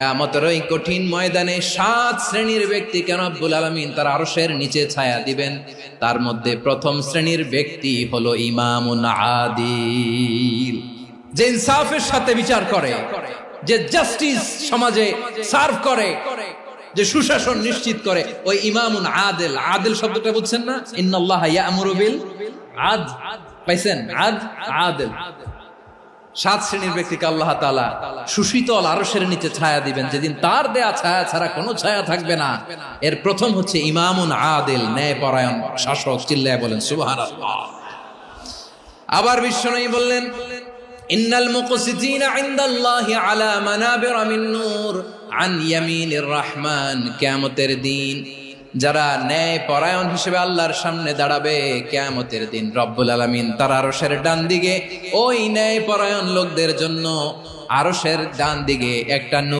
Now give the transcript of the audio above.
কিয়ামতের ওই কঠিন ময়দানে 7 শ্রেণীর ব্যক্তিকে রব্বুল আলামিন তার আরশের নিচে ছায়া দিবেন। তার মধ্যে প্রথম শ্রেণীর ব্যক্তি হলো ইমামুন আদিল, যে ইনসাফের সাথে বিচার করে, যে জাস্টিস সমাজে সার্ভ করে, যে সুশাসন নিশ্চিত করে, ওই ইমামুন আদিল। আদিল শব্দটা বুঝছেন না? ইন্নাল্লাহা ইয়া'মুরু বিল আদল, পাইছেন? আদিল। 7 শ্রেণীর ব্যক্তিকে আল্লাহ তাআলা সুশীতল আরশের নিচে ছায়া দিবেন, যেদিন তার দেয়া ছায়া ছাড়া কোনো ছায়া থাকবে না। এর প্রথম হচ্ছে ইমামুন আদিল, ন্যায়পরায়ণ শাসক। চিল্লায় বলেন সুবহানাল্লাহ। আবার বিশ্বনবী বললেন, ইন্নাল মুকসিতিনা ইনদাল্লাহি আলা মানাবিরা মিন নূর আন ইয়ামিনির রহমান। কিয়ামতের দিন যারা ন্যায় পরায়ণ হিসেবে আল্লাহর সামনে দাঁড়াবে, কিয়ামতের দিন রব্বুল আলামিন তার আরশের ডান দিকে ওই ন্যায় পরায়ণ লোকদের জন্য আরশের ডান দিকে একটা